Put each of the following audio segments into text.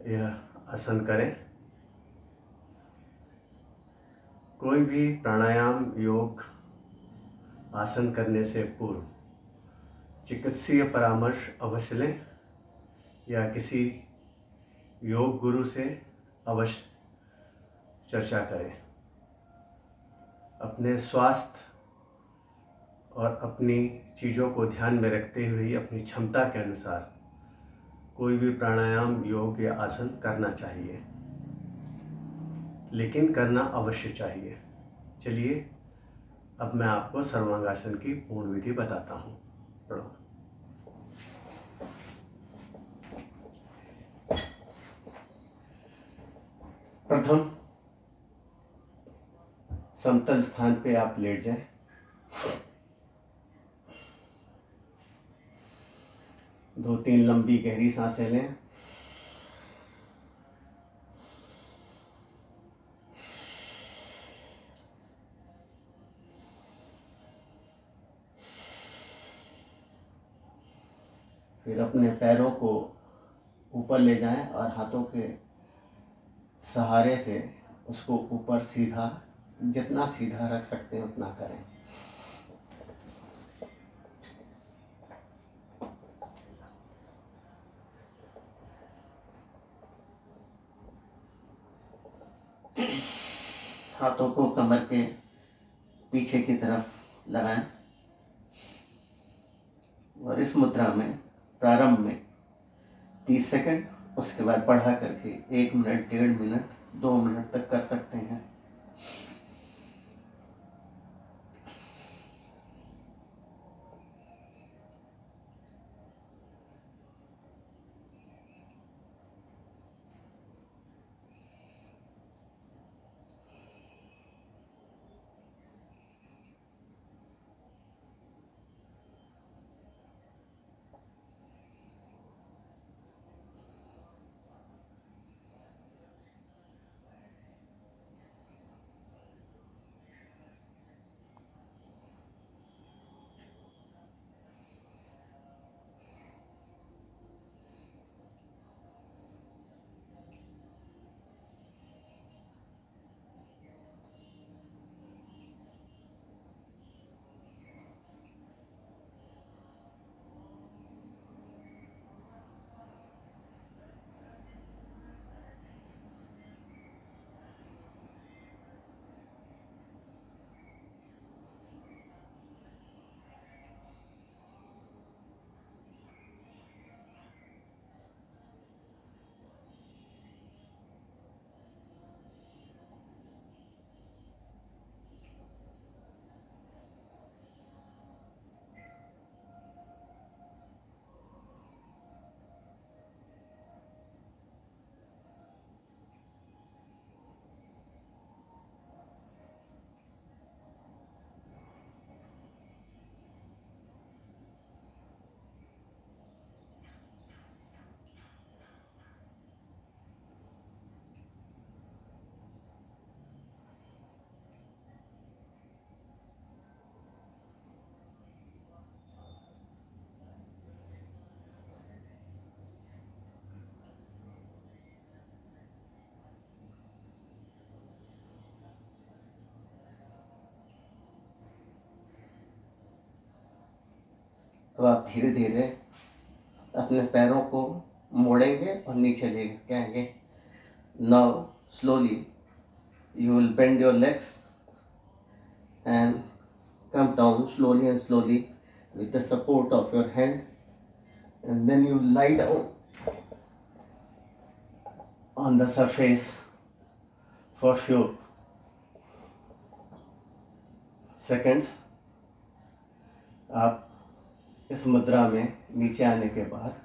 यह आसन करें। कोई भी प्राणायाम, योग आसन करने से पूर्व चिकित्सीय परामर्श अवश्य लें या किसी योग गुरु से अवश्य चर्चा करें। अपने स्वास्थ्य और अपनी चीज़ों को ध्यान में रखते हुए अपनी क्षमता के अनुसार कोई भी प्राणायाम, योग या आसन करना चाहिए, लेकिन करना अवश्य चाहिए। चलिए अब मैं आपको सर्वांगासन की पूर्ण विधि बताता हूँ। प्रणाम। प्रथम समतल स्थान पे आप लेट जाएं। दो तीन लंबी गहरी सांसें लें। फिर अपने पैरों को ऊपर ले जाएं और हाथों के सहारे से उसको ऊपर सीधा, जितना सीधा रख सकते हैं उतना करें। हाथों को कमर के पीछे की तरफ लगाएं और इस मुद्रा में प्रारंभ में 30 सेकंड, उसके बाद बढ़ा करके 1 मिनट, 1.5 मिनट, 2 मिनट तक कर सकते हैं। तो आप धीरे धीरे अपने पैरों को मोड़ेंगे और नीचे ले कहेंगे। Now slowly you will bend your legs and come down slowly and slowly with the support of your hand, and then you lie down on the surface for few seconds. आप इस मुद्रा में नीचे आने के बाद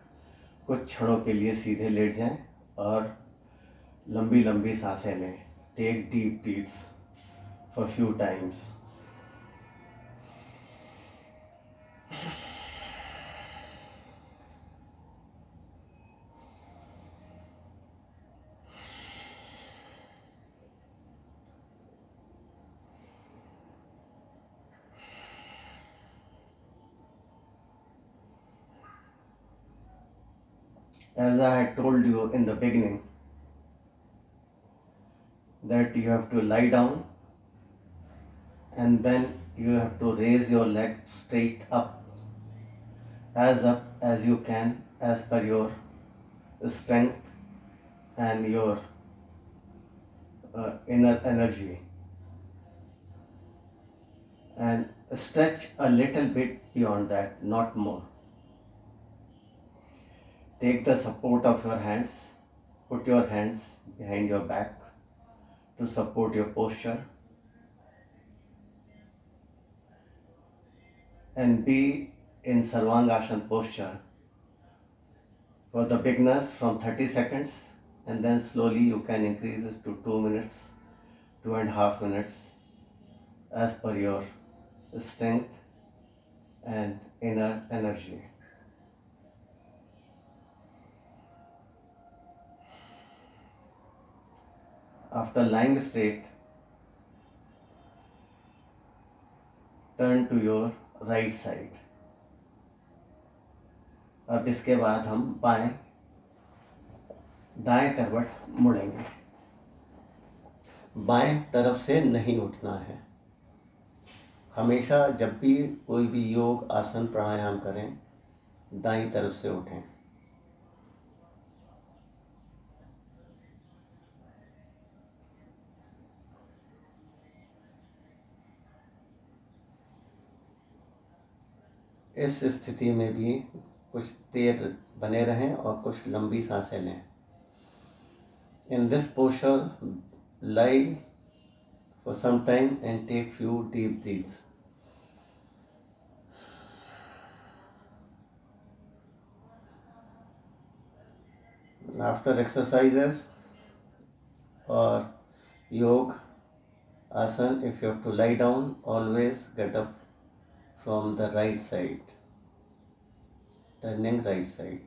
कुछ क्षणों के लिए सीधे लेट जाएं और लंबी लंबी सांसें लें। Take deep breaths for few times. as I had told you in the beginning, that you have to lie down and then you have to raise your leg straight up as you can, as per your strength and your inner energy, and stretch a little bit beyond that, not more. Take the support of your hands, put your hands behind your back to support your posture, and be in Sarvangashan posture for the beginners from 30 seconds, and then slowly you can increase this to 2 minutes, 2.5 minutes, as per your strength and inner energy. After lying straight, turn to your right side. अब इसके बाद हम दाएं करवट मुड़ेंगे. बाएं तरफ से नहीं उठना है. हमेशा जब भी कोई भी योग आसन प्राणायाम करें, दाईं तरफ से उठें. इस स्थिति में भी कुछ देर बने रहें और कुछ लंबी सांसें लें. In this posture, lie for some time and take few deep breaths. After exercises or yoga asana, if you have to lie down, always get up from the right side, turning right side.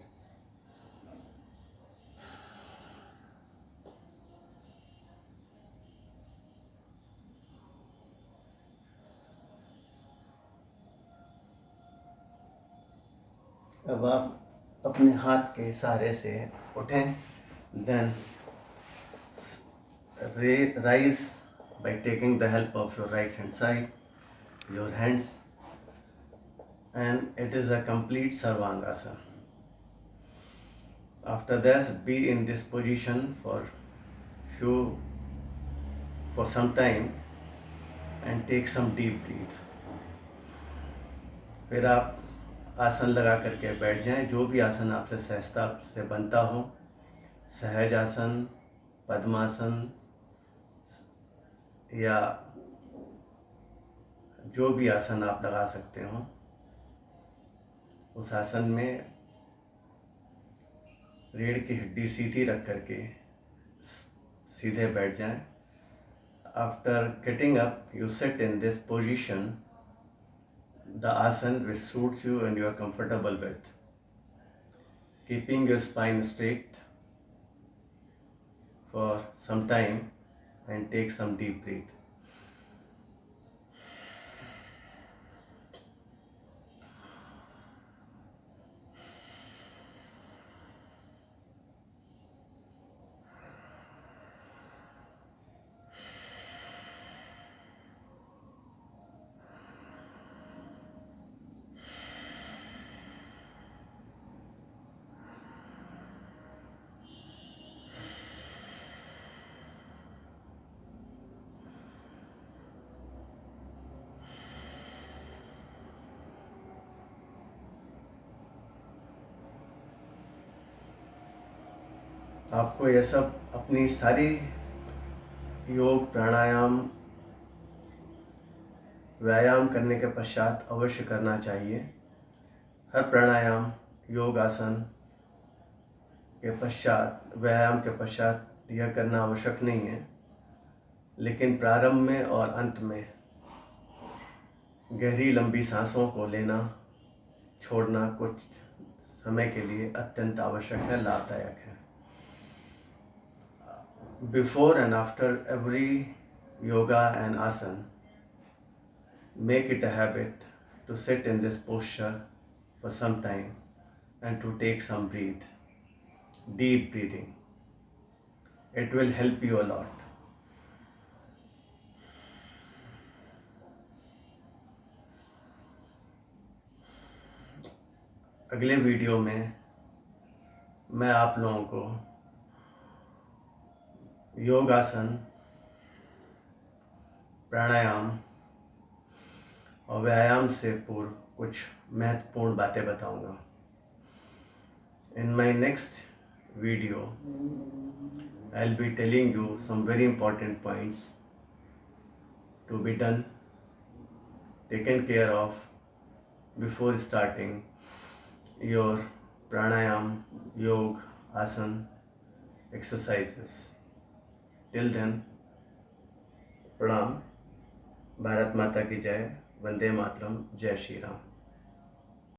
अब आप अपने हाथ के सहारे से उठें. Then rise by taking the help of your right hand side, your hands, and it is a complete Sarvangasana. After this, be in this position for some time and take some deep breath. फिर आप आसन लगा करके बैठ जाएं. जो भी आसन आपसे सहजता से बनता हो, सहज आसन, पद्मासन, या जो भी आसन आप लगा सकते हो, उस आसन में रीढ़ की हड्डी सीधी रख करके सीधे बैठ जाएं. After getting up, you sit in this position, the asana which suits you and you are comfortable with, keeping your spine straight for some time and take some deep breath. आपको यह सब अपनी सारी योग प्राणायाम व्यायाम करने के पश्चात अवश्य करना चाहिए. हर प्राणायाम योग आसन के पश्चात, व्यायाम के पश्चात यह करना आवश्यक नहीं है, लेकिन प्रारंभ में और अंत में गहरी लंबी सांसों को लेना छोड़ना कुछ समय के लिए अत्यंत आवश्यक है, लाभदायक है. Before and after every yoga and asana, make it a habit to sit in this posture for some time and to take some breath. deep breathing. It will help you a lot. अगले video में मैं आप लोगों को योगासन, प्राणायाम और व्यायाम से पूर्व कुछ महत्वपूर्ण बातें बताऊंगा. In my next video, I'll be telling you some very important points to be done, taken care of before starting your pranayam, yoga, asan exercises. Till then, प्रणाम. भारत माता की जय. वंदे मातरम. जय श्री राम.